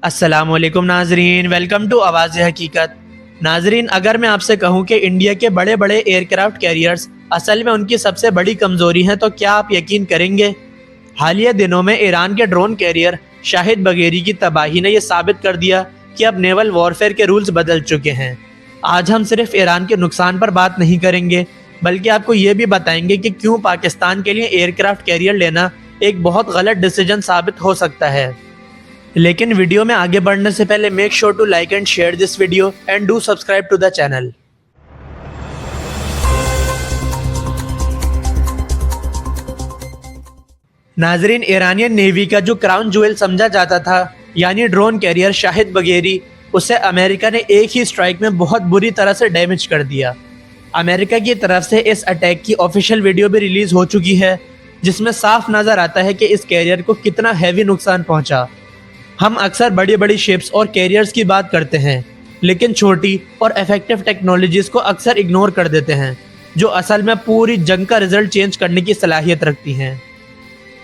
अस्सलामुअलैकुम नाजरीन, welcome to आवाज़ हकीकत। नाजरीन, अगर मैं आपसे कहूं कि इंडिया के बड़े बड़े एयरक्राफ्ट कैरियर्स असल में उनकी सबसे बड़ी कमज़ोरी हैं, तो क्या आप यकीन करेंगे? हालिया दिनों में ईरान के ड्रोन कैरियर शाहिद बगेरी की तबाही ने यह साबित कर दिया कि अब नेवल वॉरफेयर के रूल्स बदल चुके हैं। आज हम सिर्फ ईरान के नुकसान पर बात नहीं करेंगे, बल्कि आपको ये भी बताएंगे कि क्यों पाकिस्तान के लिए एयरक्राफ्ट कैरियर लेना एक बहुत गलत डिसीजन साबित हो सकता है। लेकिन वीडियो में आगे बढ़ने से पहले make sure to like and share this video and do subscribe to the channel. नाजरीन, ईरानियन नेवी का जो क्राउन ज्वेल समझा जाता था, यानी ड्रोन कैरियर शाहिद बगेरी, उसे अमेरिका ने एक ही स्ट्राइक में बहुत बुरी तरह से डैमेज कर दिया। अमेरिका की तरफ से इस अटैक की ऑफिशियल वीडियो भी रिलीज हो चुकी है, जिसमें साफ नजर आता है कि इस कैरियर को कितना हैवी नुकसान पहुंचा। हम अक्सर बड़ी बड़ी शिप्स और कैरियर्स की बात करते हैं, लेकिन छोटी और इफेक्टिव टेक्नोलॉजीज को अक्सर इग्नोर कर देते हैं, जो असल में पूरी जंग का रिजल्ट चेंज करने की सलाहियत रखती हैं।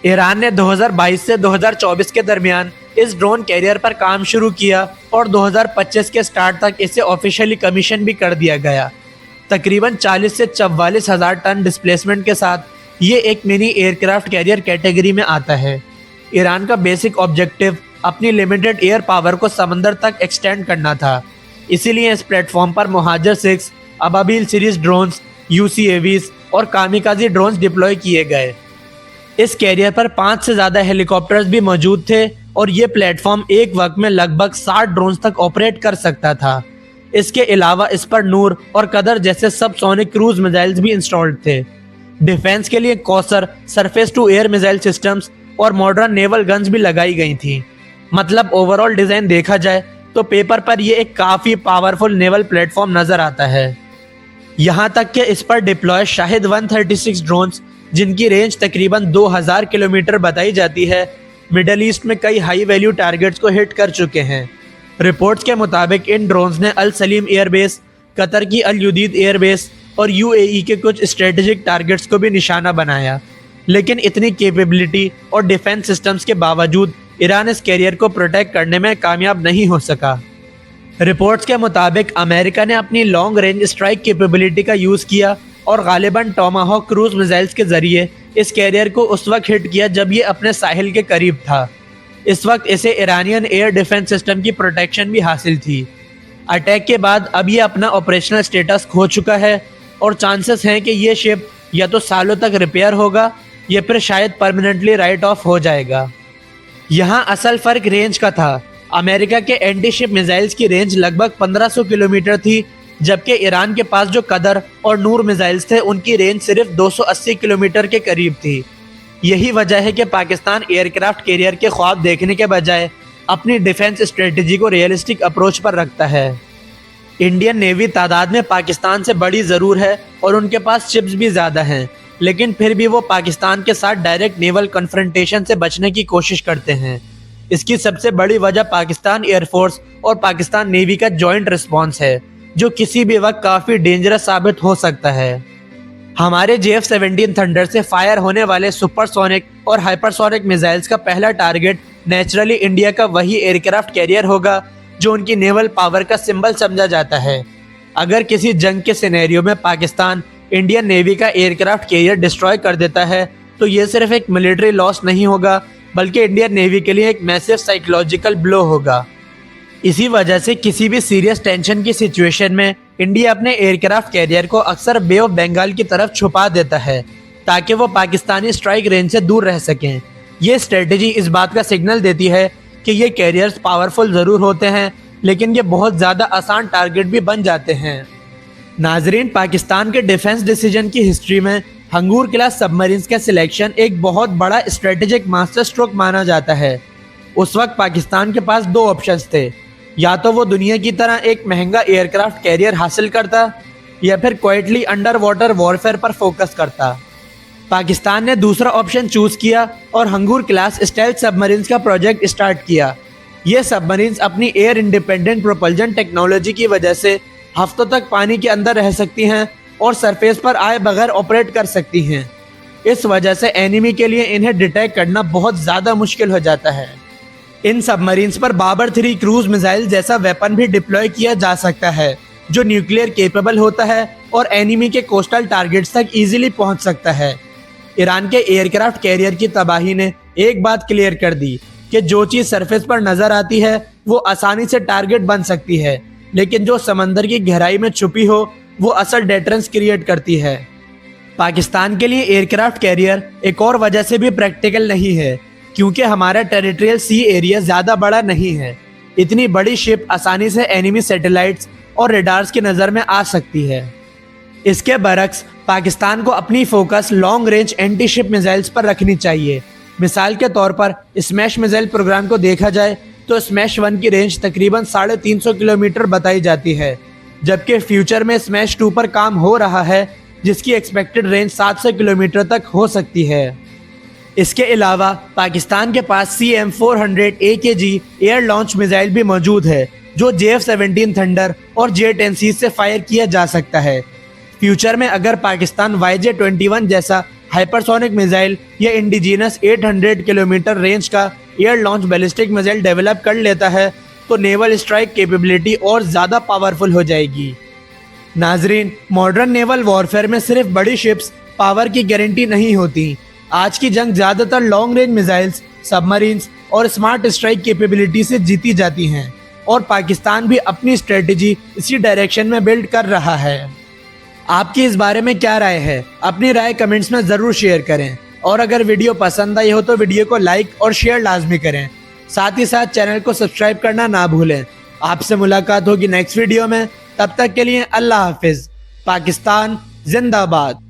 ईरान ने 2022 से 2024 के दरमियान इस ड्रोन कैरियर पर काम शुरू किया और 2025 के स्टार्ट तक इसे ऑफिशियली कमीशन भी कर दिया गया। तकरीबन 40 से 44 हज़ार टन डिस्प्लेसमेंट के साथ ये एक मिनी एयरक्राफ्ट कैरियर कैटेगरी में आता है। ईरान का बेसिक ऑब्जेक्टिव अपनी लिमिटेड एयर पावर को समंदर तक एक्सटेंड करना था, इसीलिए इस प्लेटफॉर्म पर मुहाजिर 6, अबाबील सीरीज ड्रोन्स, UCAVs और कामिकाजी ड्रोन्स डिप्लॉय किए गए। इस कैरियर पर 5 से ज़्यादा हेलीकॉप्टर्स भी मौजूद थे और ये प्लेटफॉर्म एक वक्त में लगभग 60 ड्रोन्स तक ऑपरेट कर सकता था। इसके अलावा इस पर नूर और कदर जैसे सबसोनिक क्रूज मिसाइल्स भी इंस्टॉल्ड थे। डिफेंस के लिए Kowsar, surface to air missile systems और मॉडर्न नेवल गन्स भी लगाई गई थी। मतलब ओवरऑल डिज़ाइन देखा जाए तो पेपर पर यह एक काफ़ी पावरफुल नेवल प्लेटफॉर्म नज़र आता है। यहाँ तक कि इस पर डिप्लॉय शाहिद 136 ड्रोन्स, जिनकी रेंज तकरीबन 2000 किलोमीटर बताई जाती है, मिडल ईस्ट में कई हाई वैल्यू टारगेट्स को हिट कर चुके हैं। रिपोर्ट्स के मुताबिक इन ड्रोन्स ने अल सलीम एयरबेस, कतर की अल युदीद एयरबेस और UAE के कुछ स्ट्रेटेजिक टारगेट्स को भी निशाना बनाया। लेकिन इतनी कैपेबिलिटी और डिफेंस सिस्टम्स के बावजूद ईरान इस कैरियर को प्रोटेक्ट करने में कामयाब नहीं हो सका। रिपोर्ट्स के मुताबिक अमेरिका ने अपनी लॉन्ग रेंज स्ट्राइक कैपेबिलिटी का यूज़ किया और गालिबन टोमाहॉक क्रूज मिसाइल्स के ज़रिए इस कैरियर को उस वक्त हिट किया जब ये अपने साहिल के करीब था। इस वक्त इसे ईरानियन एयर डिफेंस सिस्टम की प्रोटेक्शन भी हासिल थी। अटैक के बाद अब ये अपना ऑपरेशनल स्टेटस खो चुका है और चांसेस हैं कि ये शिप या तो सालों तक रिपेयर होगा या फिर शायद परमानेंटली राइट ऑफ हो जाएगा। यहाँ असल फ़र्क रेंज का था। अमेरिका के एंटी शिप मिसाइल्स की रेंज लगभग 1500 किलोमीटर थी, जबकि ईरान के पास जो कदर और नूर मिसाइल्स थे उनकी रेंज सिर्फ 280 किलोमीटर के करीब थी। यही वजह है कि पाकिस्तान एयरक्राफ्ट कैरियर के ख्वाब देखने के बजाय अपनी डिफेंस स्ट्रेटजी को रियलिस्टिक अप्रोच पर रखता है। इंडियन नेवी तादाद में पाकिस्तान से बड़ी ज़रूर है और उनके पास शिप्स भी ज़्यादा हैं, लेकिन फिर भी वो पाकिस्तान के साथ डायरेक्ट नेवल कन्फ्रंटेशन से बचने की कोशिश करते हैं। इसकी सबसे बड़ी वजह पाकिस्तान एयरफोर्स और पाकिस्तान नेवी का जॉइंट रिस्पॉन्स है, जो किसी भी वक्त काफ़ी डेंजरस साबित हो सकता है। हमारे JF-17 थंडर से फायर होने वाले सुपरसोनिक और हाइपरसोनिक मिसाइल्स का पहला टारगेट नेचुरली इंडिया का वही एयरक्राफ्ट कैरियर होगा जो उनकी नेवल पावर का सिंबल समझा जाता है। अगर किसी जंग के सिनेरियो में पाकिस्तान इंडियन नेवी का एयरक्राफ्ट कैरियर डिस्ट्रॉय कर देता है, तो ये सिर्फ एक मिलिट्री लॉस नहीं होगा, बल्कि इंडियन नेवी के लिए एक मैसिव साइकोलॉजिकल ब्लो होगा। इसी वजह से किसी भी सीरियस टेंशन की सिचुएशन में इंडिया अपने एयरक्राफ्ट कैरियर को अक्सर बे ऑफ बंगाल की तरफ छुपा देता है, ताकि वो पाकिस्तानी स्ट्राइक रेंज से दूर रह सकें। ये स्ट्रेटजी इस बात का सिग्नल देती है कि ये कैरियर्स पावरफुल ज़रूर होते हैं, लेकिन ये बहुत ज़्यादा आसान टारगेट भी बन जाते हैं। नाजरीन, पाकिस्तान के डिफेंस डिसीजन की हिस्ट्री में हंगूर क्लास सबमरीन्स का सिलेक्शन एक बहुत बड़ा स्ट्रेटेजिक मास्टर स्ट्रोक माना जाता है। उस वक्त पाकिस्तान के पास दो ऑप्शंस थे, या तो वो दुनिया की तरह एक महंगा एयरक्राफ्ट कैरियर हासिल करता या फिर क्वाइटली अंडर वाटर वॉरफेयर पर फोकस करता। पाकिस्तान ने दूसरा ऑप्शन चूज़ किया और हंगूर क्लास स्टेल्थ सबमरीन्स का प्रोजेक्ट स्टार्ट किया। ये सबमरीन्स अपनी एयर इंडिपेंडेंट प्रोपल्जन टेक्नोलॉजी की वजह से हफ्तों तक पानी के अंदर रह सकती हैं और सरफेस पर आए बगैर ऑपरेट कर सकती हैं। इस वजह से एनिमी के लिए इन्हें डिटेक्ट करना बहुत ज़्यादा मुश्किल हो जाता है। इन सबमरीन्स पर बाबर 3 क्रूज मिसाइल जैसा वेपन भी डिप्लॉय किया जा सकता है, जो न्यूक्लियर केपेबल होता है और एनिमी के कोस्टल टारगेट्स तक इजीली पहुंच सकता है। ईरान के एयरक्राफ्ट कैरियर की तबाही ने एक बात क्लियर कर दी कि जो चीज़ सरफेस पर नजर आती है वो आसानी से टारगेट बन सकती है, लेकिन जो समंदर की गहराई में छुपी हो वो असल डेटरेंस क्रिएट करती है। पाकिस्तान के लिए एयरक्राफ्ट कैरियर एक और वजह से भी प्रैक्टिकल नहीं है, क्योंकि हमारा टेरिटोरियल सी एरिया ज़्यादा बड़ा नहीं है। इतनी बड़ी शिप आसानी से एनिमी सैटेलाइट्स और रेडार्स की नज़र में आ सकती है। इसके बरक्स पाकिस्तान को अपनी focus long range anti ship missiles पर रखनी चाहिए। मिसाल के तौर पर स्मैश मिसाइल प्रोग्राम को देखा जाए तो स्मैश 1 की रेंज तकरीबन 350 किलोमीटर बताई जाती है, जबकि फ्यूचर में स्मैश 2 पर काम हो रहा है, जिसकी एक्सपेक्टेड रेंज 700 किलोमीटर तक हो सकती है। इसके अलावा पाकिस्तान के पास CM-400 AKG air launch missile भी मौजूद है, जो JF-17 थंडर और J-10C से फायर किया जा सकता है। फ्यूचर में अगर पाकिस्तान YJ-21 जैसा हाइपरसोनिक मिसाइल या इंडिजीनस 800 किलोमीटर रेंज का air launch ballistic missile develop कर लेता है तो नेवल स्ट्राइक कैपेबिलिटी और ज़्यादा पावरफुल हो जाएगी। नाजरीन, मॉडर्न नेवल वॉरफेयर में सिर्फ बड़ी शिप्स पावर की गारंटी नहीं होती। आज की जंग ज़्यादातर लॉन्ग रेंज मिसाइल्स, सबमरीन्स और स्मार्ट स्ट्राइक कैपेबिलिटी से जीती जाती हैं, और पाकिस्तान भी अपनी स्ट्रेटजी इसी डायरेक्शन में बिल्ड कर रहा है। आपकी इस बारे में क्या राय है? अपनी राय कमेंट्स में ज़रूर शेयर करें, और अगर वीडियो पसंद आई हो तो वीडियो को लाइक और शेयर लाजमी करें। साथ ही साथ चैनल को सब्सक्राइब करना ना भूलें। आपसे मुलाकात होगी नेक्स्ट वीडियो में, तब तक के लिए अल्लाह हाफिज़। पाकिस्तान जिंदाबाद।